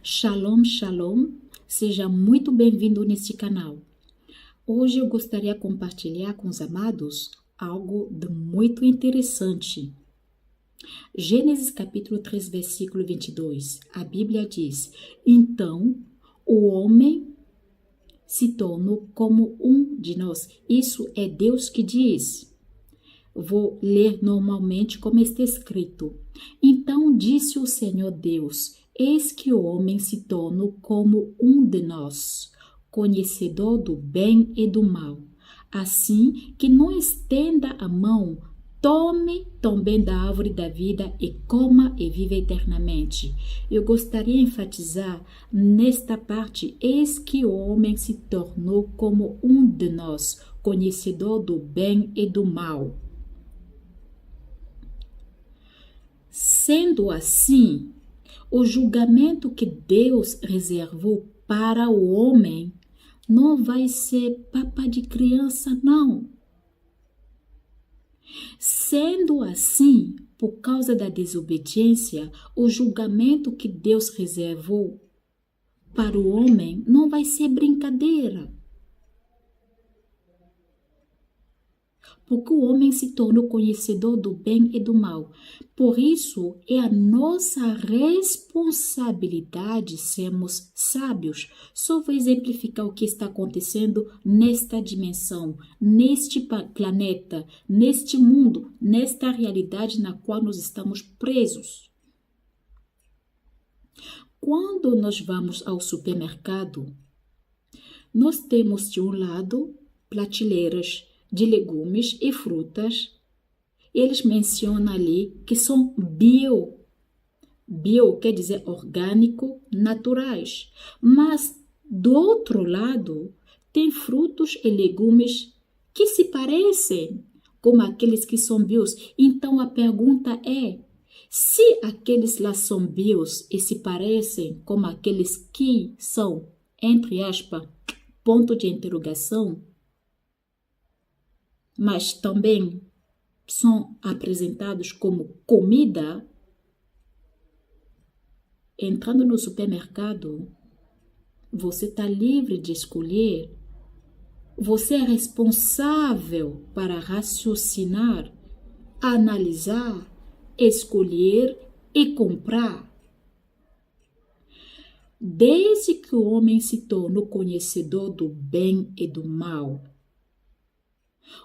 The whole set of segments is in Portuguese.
Shalom, shalom, seja muito bem-vindo neste canal. Hoje eu gostaria de compartilhar com os amados algo de muito interessante. Gênesis capítulo 3, versículo 22, a Bíblia diz: Então o homem se tornou como um de nós. Isso é Deus que diz. Vou ler normalmente como está escrito. Então disse o Senhor Deus: Eis que o homem se tornou como um de nós, conhecedor do bem e do mal. Assim que não estenda a mão, tome também da árvore da vida e coma e viva eternamente. Eu gostaria de enfatizar nesta parte: eis que o homem se tornou como um de nós, conhecedor do bem e do mal. Sendo assim, o julgamento que Deus reservou para o homem não vai ser papa de criança, não. Sendo assim, por causa da desobediência, o julgamento que Deus reservou para o homem não vai ser brincadeira. Porque o homem se tornou conhecedor do bem e do mal. Por isso, é a nossa responsabilidade sermos sábios. Só vou exemplificar o que está acontecendo nesta dimensão, neste planeta, neste mundo, nesta realidade na qual nós estamos presos. Quando nós vamos ao supermercado, nós temos de um lado prateleiras de legumes e frutas. Eles mencionam ali que são bio. Bio quer dizer orgânico, naturais. Mas do outro lado tem frutos e legumes que se parecem com aqueles que são bios. Então a pergunta é: se aqueles lá são bios e se parecem com aqueles que são, entre aspas, ponto de interrogação, mas também são apresentados como comida, entrando no supermercado, você está livre de escolher. Você é responsável para raciocinar, analisar, escolher e comprar. Desde que o homem se tornou conhecedor do bem e do mal,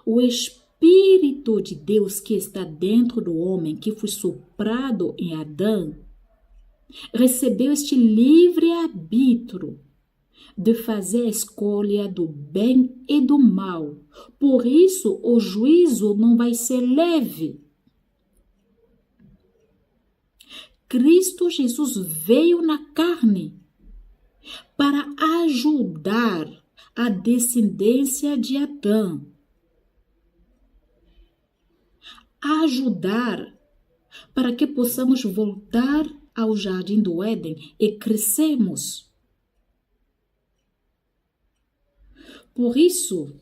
o Espírito de Deus que está dentro do homem, que foi soprado em Adão, recebeu este livre-arbítrio de fazer a escolha do bem e do mal. Por isso, o juízo não vai ser leve. Cristo Jesus veio na carne para ajudar a descendência de Adão, ajudar para que possamos voltar ao jardim do Éden e crescermos. Por isso,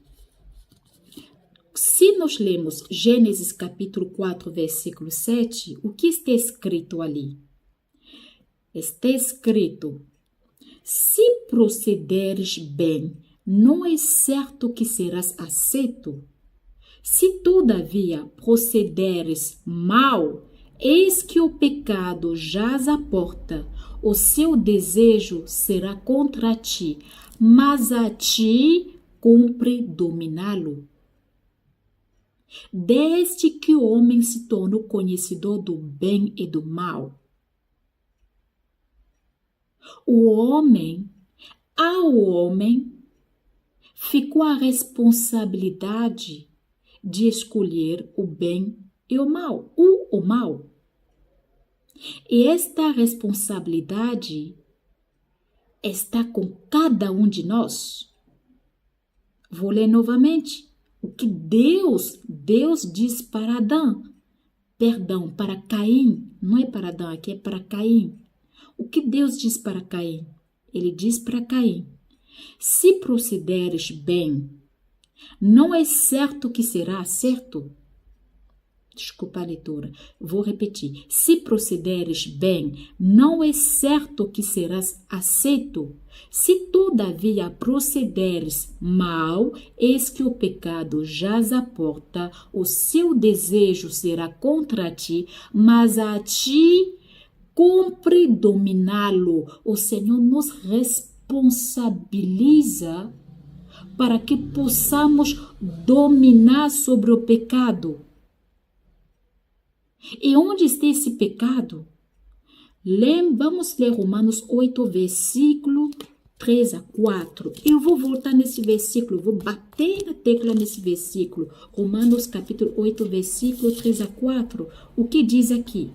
se nós lemos Gênesis capítulo 4, versículo 7, o que está escrito ali? Está escrito: se procederes bem, não é certo que serás aceito. Se todavia procederes mal, eis que o pecado jaz à porta, o seu desejo será contra ti, mas a ti cumpre dominá-lo. Desde que o homem se tornou conhecedor do bem e do mal, ao homem ficou a responsabilidade de escolher o bem e o mal, o mal. E esta responsabilidade está com cada um de nós. Vou ler novamente o que Deus diz para Adão. Perdão, para Caim. Não é para Adão, aqui é para Caim. O que Deus diz para Caim? Ele diz para Caim: se procederes bem, não é certo que será certo. Desculpa a leitura. Vou repetir. Se procederes bem, não é certo que serás aceito. Se todavia procederes mal, eis que o pecado jaz à porta, o seu desejo será contra ti, mas a ti cumpre dominá-lo. O Senhor nos responsabiliza para que possamos dominar sobre o pecado. E onde está esse pecado? Vamos ler Romanos 8, versículo 3 a 4. Eu vou voltar nesse versículo, vou bater na tecla nesse versículo. Romanos capítulo 8, versículo 3 a 4. O que diz aqui?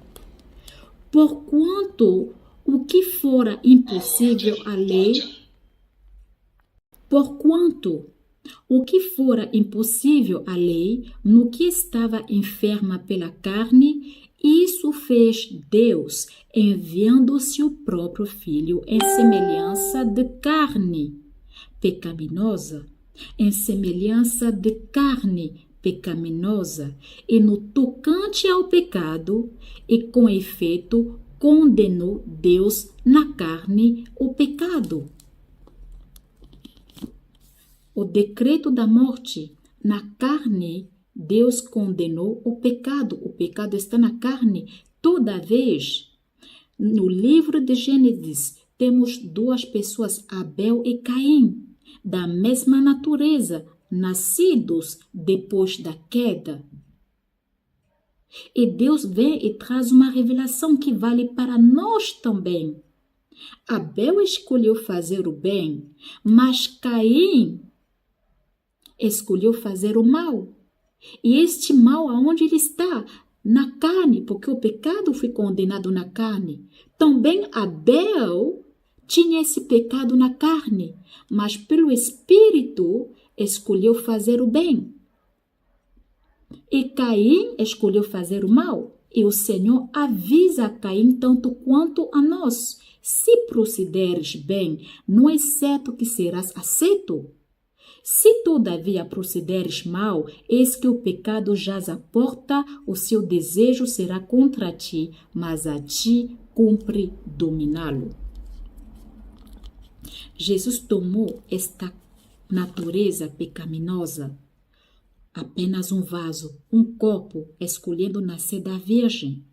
Porquanto o que fora impossível à lei, no que estava enferma pela carne, isso fez Deus, enviando o seu próprio Filho em semelhança de carne pecaminosa, e no tocante ao pecado, e com efeito condenou Deus na carne o pecado. O decreto da morte, na carne, Deus condenou o pecado. O pecado está na carne. Toda vez, no livro de Gênesis, temos duas pessoas, Abel e Caim, da mesma natureza, nascidos depois da queda. E Deus vem e traz uma revelação que vale para nós também. Abel escolheu fazer o bem, mas Caim escolheu fazer o mal. E este mal, aonde ele está? Na carne, porque o pecado foi condenado na carne. Também Abel tinha esse pecado na carne, mas pelo Espírito escolheu fazer o bem. E Caim escolheu fazer o mal. E o Senhor avisa a Caim tanto quanto a nós. Se procederes bem, não é certo que serás aceito. Se todavia procederes mal, eis que o pecado jaz à porta, o seu desejo será contra ti, mas a ti cumpre dominá-lo. Jesus tomou esta natureza pecaminosa, apenas um vaso, um corpo, escolhendo nascer da Virgem.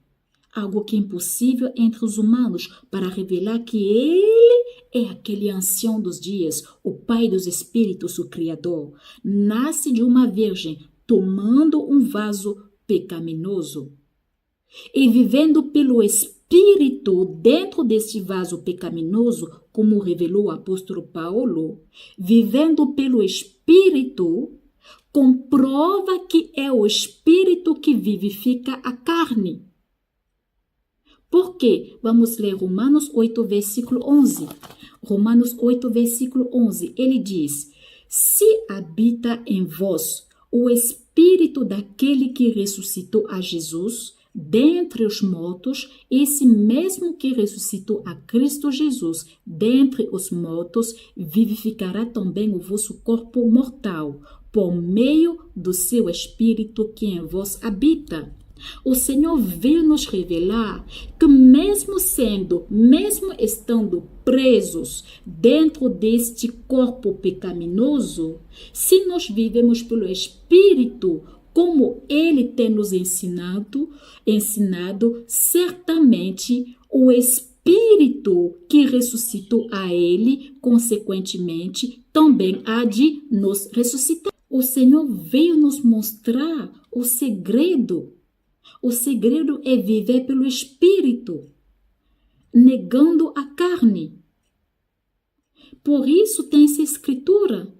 Algo que é impossível entre os humanos, para revelar que Ele é aquele ancião dos dias, o Pai dos Espíritos, o Criador. Nasce de uma virgem, tomando um vaso pecaminoso. E vivendo pelo Espírito dentro desse vaso pecaminoso, como revelou o apóstolo Paulo, vivendo pelo Espírito, comprova que é o Espírito que vivifica a carne. Por quê? Vamos ler Romanos 8, versículo 11. Romanos 8, versículo 11. Ele diz: se habita em vós o Espírito daquele que ressuscitou a Jesus dentre os mortos, esse mesmo que ressuscitou a Cristo Jesus dentre os mortos, vivificará também o vosso corpo mortal, por meio do seu Espírito que em vós habita. O Senhor veio nos revelar que mesmo estando presos dentro deste corpo pecaminoso, se nós vivemos pelo Espírito, como Ele tem nos ensinado, certamente o Espírito que ressuscitou a Ele, consequentemente, também há de nos ressuscitar. O Senhor veio nos mostrar o segredo. O segredo é viver pelo Espírito, negando a carne. Por isso tem essa escritura,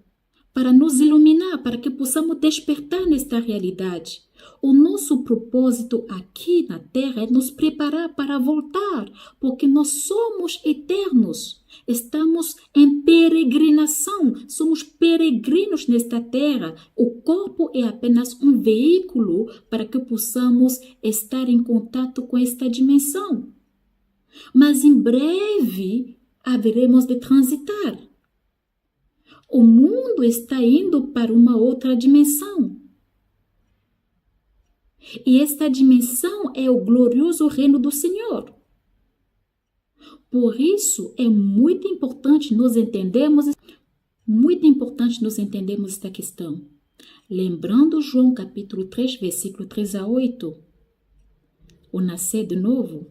para nos iluminar, para que possamos despertar nesta realidade. O nosso propósito aqui na Terra é nos preparar para voltar, porque nós somos eternos. Estamos em peregrinação, somos peregrinos nesta terra. O corpo é apenas um veículo para que possamos estar em contato com esta dimensão. Mas em breve haveremos de transitar. O mundo está indo para uma outra dimensão. E esta dimensão é o glorioso reino do Senhor. Por isso, é muito importante nós entendermos esta questão. Lembrando João capítulo 3, versículo 3 a 8. O nascer de novo.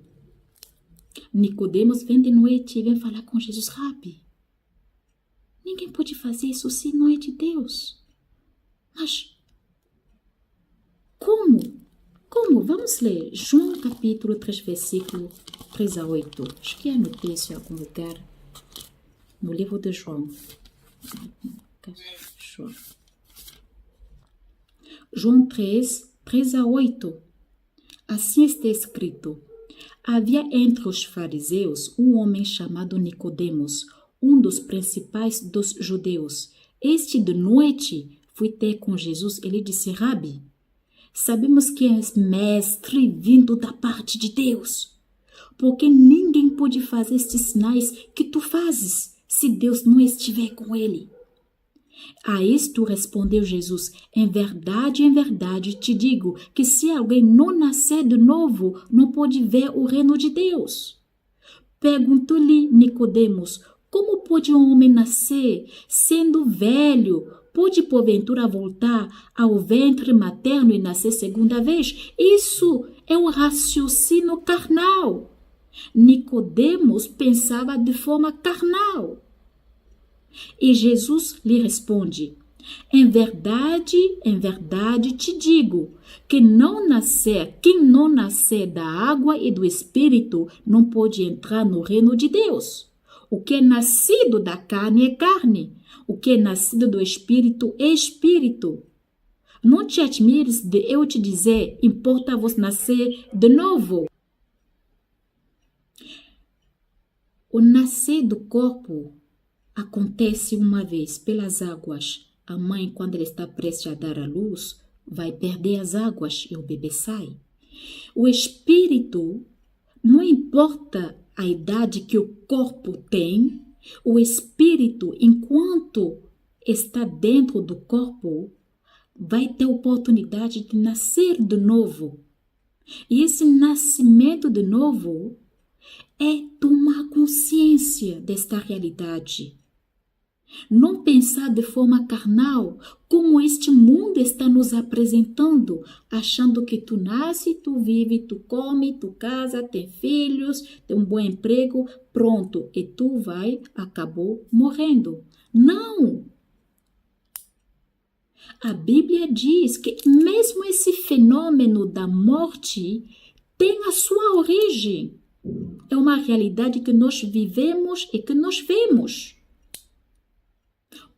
Nicodemos vem de noite e vem falar com Jesus. Rabi, ninguém pode fazer isso se não é de Deus. Mas como? Como? Vamos ler João capítulo 3, versículo 3 a 8. Acho que anotei isso em algum lugar. No livro de João. João 3, 3 a 8. Assim está escrito. Havia entre os fariseus um homem chamado Nicodemos, um dos principais dos judeus. Este de noite foi ter com Jesus. Ele disse, Rabi, sabemos que és mestre vindo da parte de Deus, porque ninguém pode fazer estes sinais que tu fazes se Deus não estiver com ele. A isto respondeu Jesus, em verdade te digo que se alguém não nascer de novo, não pode ver o reino de Deus. Perguntou-lhe Nicodemos, como pode um homem nascer sendo velho? Pode porventura voltar ao ventre materno e nascer segunda vez? Isso é um raciocínio carnal. Nicodemos pensava de forma carnal. E Jesus lhe responde, em verdade te digo, que quem não nascer da água e do Espírito não pode entrar no reino de Deus. O que é nascido da carne é carne, o que é nascido do Espírito é Espírito. Não te admires de eu te dizer, importa-vos nascer de novo. O nascer do corpo acontece uma vez pelas águas. A mãe, quando ela está prestes a dar à luz, vai perder as águas e o bebê sai. O espírito, não importa a idade que o corpo tem, o espírito, enquanto está dentro do corpo, vai ter oportunidade de nascer de novo. E esse nascimento de novo é tomar consciência desta realidade. Não pensar de forma carnal, como este mundo está nos apresentando, achando que tu nasce, tu vive, tu come, tu casa, tem filhos, tem um bom emprego, pronto, e tu acabou morrendo. Não! A Bíblia diz que mesmo esse fenômeno da morte tem a sua origem. É uma realidade que nós vivemos e que nós vemos.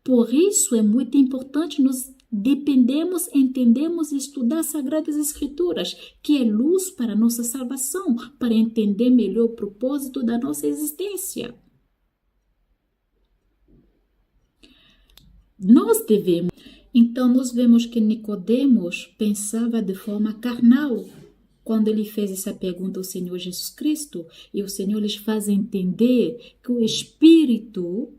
Por isso é muito importante nós dependemos, entendemos e estudar as Sagradas Escrituras, que é luz para a nossa salvação, para entender melhor o propósito da nossa existência. Então nós vemos que Nicodemos pensava de forma carnal, quando ele fez essa pergunta ao Senhor Jesus Cristo, e o Senhor lhes faz entender que o Espírito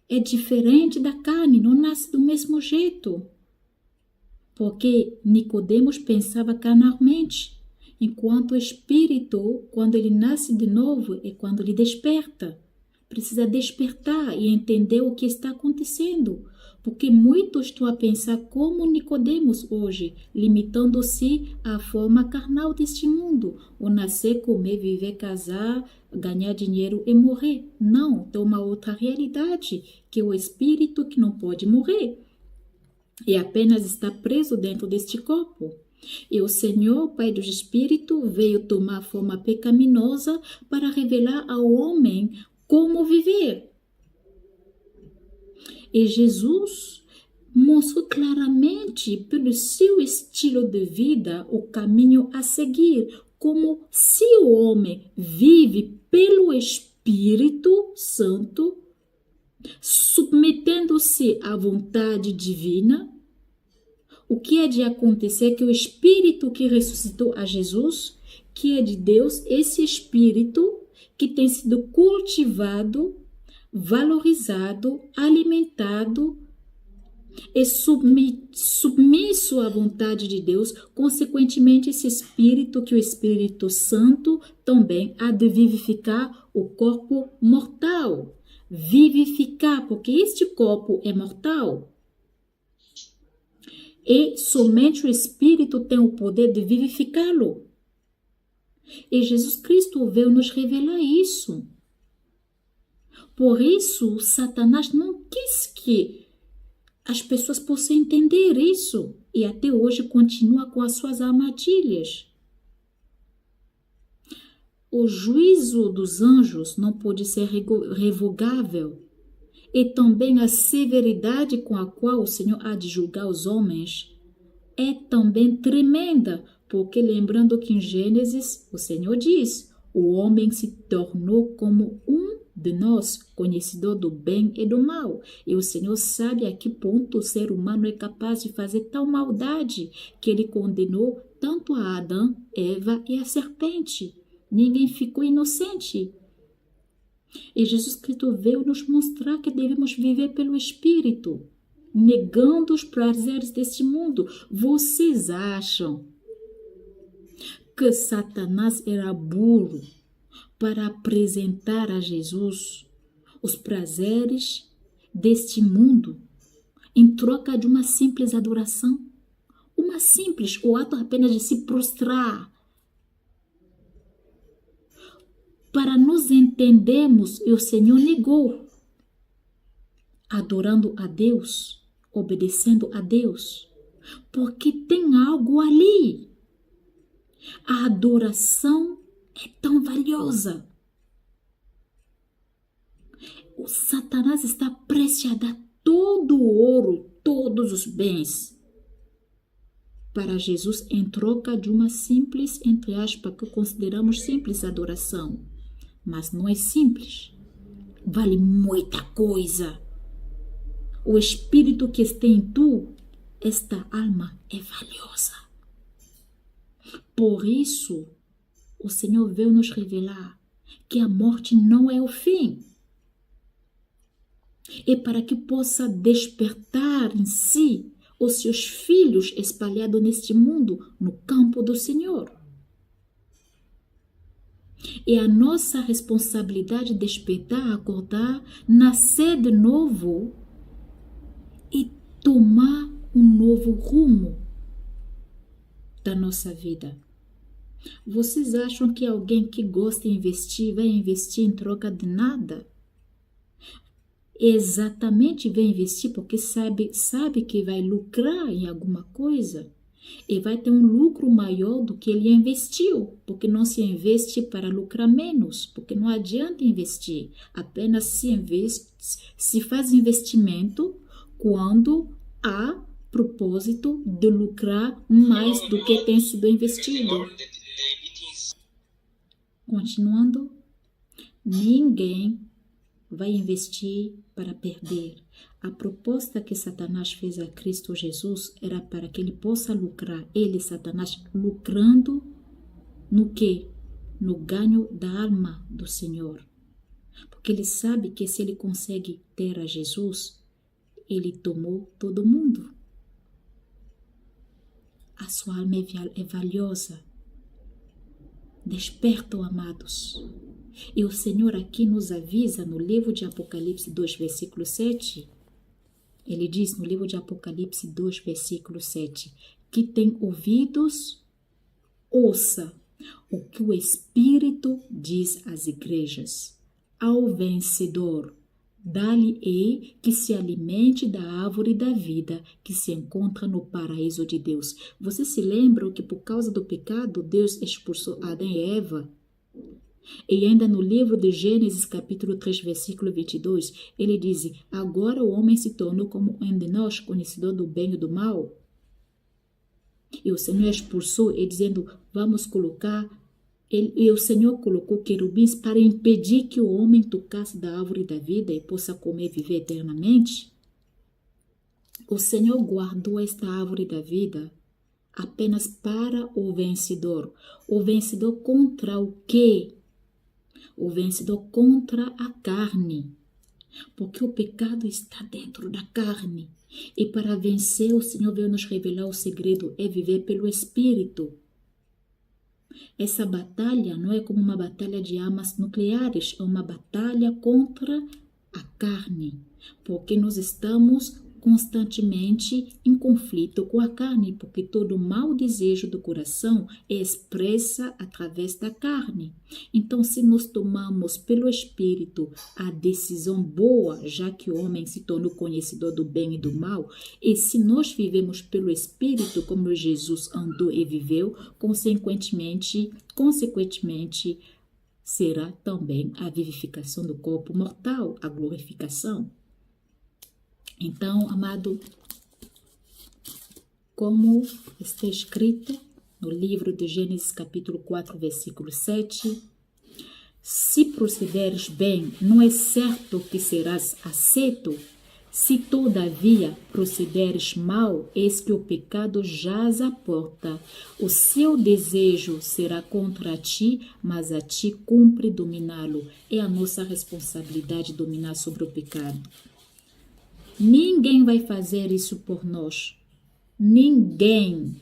é diferente da carne, não nasce do mesmo jeito. Porque Nicodemos pensava carnalmente, enquanto o Espírito, quando ele nasce de novo, é quando ele desperta. Precisa despertar e entender o que está acontecendo. Porque muitos estão a pensar como Nicodemos hoje, limitando-se à forma carnal deste mundo. O nascer, comer, viver, casar, ganhar dinheiro e morrer. Não, tem uma outra realidade, que é o espírito que não pode morrer. E apenas está preso dentro deste corpo. E o Senhor, Pai dos Espíritos, veio tomar forma pecaminosa para revelar ao homem como viver. E Jesus mostrou claramente, pelo seu estilo de vida, o caminho a seguir, como se o homem vive pelo Espírito Santo, submetendo-se à vontade divina, o que é de acontecer é que o Espírito que ressuscitou a Jesus, que é de Deus, esse Espírito que tem sido cultivado, valorizado, alimentado, é submisso à vontade de Deus, consequentemente, esse Espírito, que o Espírito Santo também há de vivificar o corpo mortal. Vivificar, porque este corpo é mortal. E somente o Espírito tem o poder de vivificá-lo. E Jesus Cristo veio nos revelar isso. Por isso, Satanás não quis que as pessoas possam entender isso. E até hoje continua com as suas armadilhas. O juízo dos anjos não pode ser revogável. E também a severidade com a qual o Senhor há de julgar os homens é também tremenda, porque lembrando que em Gênesis o Senhor diz: o homem se tornou como um de nós, conhecedor do bem e do mal. E o Senhor sabe a que ponto o ser humano é capaz de fazer tal maldade que ele condenou tanto a Adão, Eva e a serpente. Ninguém ficou inocente. E Jesus Cristo veio nos mostrar que devemos viver pelo Espírito, negando os prazeres deste mundo. Vocês acham que Satanás era burro para apresentar a Jesus os prazeres deste mundo em troca de uma simples adoração? Uma simples, o ato apenas de se prostrar. Para nos entendermos, o Senhor negou, adorando a Deus, obedecendo a Deus, porque tem algo ali. A adoração é tão valiosa. O Satanás está prestes a dar todo o ouro, todos os bens para Jesus em troca de uma simples, entre aspas, que consideramos simples adoração. Mas não é simples. Vale muita coisa. O Espírito que está em tu, esta alma é valiosa. Por isso, o Senhor veio nos revelar que a morte não é o fim. E para que possa despertar em si os seus filhos espalhados neste mundo, no campo do Senhor. É a nossa responsabilidade despertar, acordar, nascer de novo e tomar um novo rumo da nossa vida. Vocês acham que alguém que gosta de investir vai investir em troca de nada? Exatamente vai investir porque sabe que vai lucrar em alguma coisa e vai ter um lucro maior do que ele investiu, porque não se investe para lucrar menos, porque não adianta investir, apenas se faz investimento quando há propósito de lucrar mais do que tem sido investido. Continuando, ninguém vai investir para perder. A proposta que Satanás fez a Cristo Jesus era para que ele possa lucrar. Ele, Satanás, lucrando no quê? No ganho da alma do Senhor. Porque ele sabe que se ele consegue ter a Jesus, ele tomou todo mundo. A sua alma é valiosa. Despertam, amados. E o Senhor aqui nos avisa no livro de Apocalipse 2, versículo 7. Ele diz no livro de Apocalipse 2, versículo 7, que tem ouvidos, ouça o que o Espírito diz às igrejas. Ao vencedor, dá-lhe-ei que se alimente da árvore da vida que se encontra no paraíso de Deus. Vocês se lembram que por causa do pecado, Deus expulsou Adão e Eva? E ainda no livro de Gênesis, capítulo 3, versículo 22, ele diz: agora o homem se tornou como um de nós, conhecedor do bem e do mal. E o Senhor expulsou, e dizendo, vamos colocar... E o Senhor colocou querubins para impedir que o homem tocasse da árvore da vida e possa comer e viver eternamente. O Senhor guardou esta árvore da vida apenas para o vencedor. O vencedor contra o quê? O vencedor contra a carne. porque o pecado está dentro da carne. E para vencer, o Senhor veio nos revelar o segredo, é viver pelo Espírito. Essa batalha não é como uma batalha de armas nucleares, é uma batalha contra a carne, porque nós estamos constantemente em conflito com a carne, porque todo mau desejo do coração é expressa através da carne. Então, se nós tomamos pelo Espírito a decisão boa, já que o homem se tornou conhecedor do bem e do mal, e se nós vivemos pelo Espírito, como Jesus andou e viveu, consequentemente, será também a vivificação do corpo mortal, a glorificação. Então, amado, como está escrito no livro de Gênesis capítulo 4, versículo 7, se procederes bem, não é certo que serás aceito? Se todavia procederes mal, eis que o pecado jaz à porta. O seu desejo será contra ti, mas a ti cumpre dominá-lo. É a nossa responsabilidade dominar sobre o pecado. Ninguém vai fazer isso por nós. Ninguém.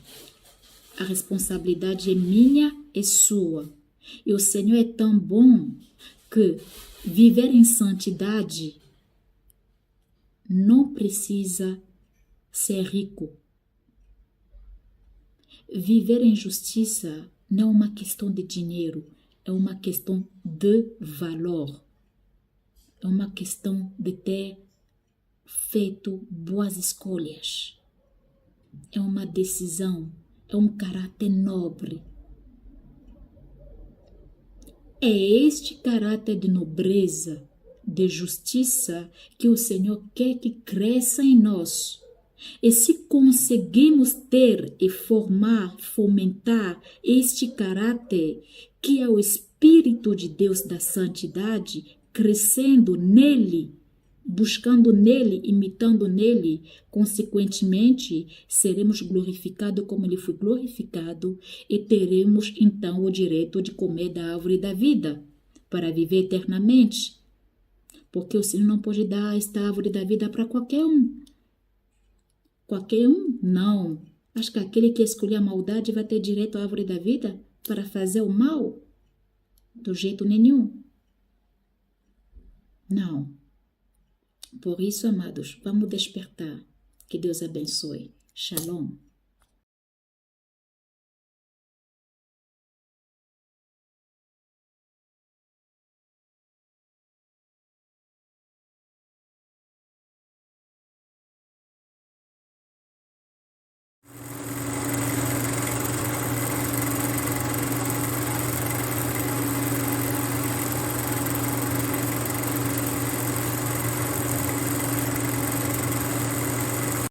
A responsabilidade é minha e sua. E o Senhor é tão bom que viver em santidade não precisa ser rico. Viver em justiça não é uma questão de dinheiro, é uma questão de valor. É uma questão de ter feito boas escolhas. É uma decisão, é um caráter nobre. É este caráter de nobreza, de justiça, que o Senhor quer que cresça em nós. E se conseguimos ter e fomentar este caráter, que é o Espírito de Deus da santidade, crescendo nele, buscando nele, imitando nele, consequentemente, seremos glorificados como ele foi glorificado e teremos então o direito de comer da árvore da vida para viver eternamente. Porque o Senhor não pode dar esta árvore da vida para qualquer um. Qualquer um? Não. Acho que aquele que escolher a maldade vai ter direito à árvore da vida para fazer o mal? Do jeito nenhum. Não. Por isso, amados, vamos despertar. Que Deus abençoe. Shalom.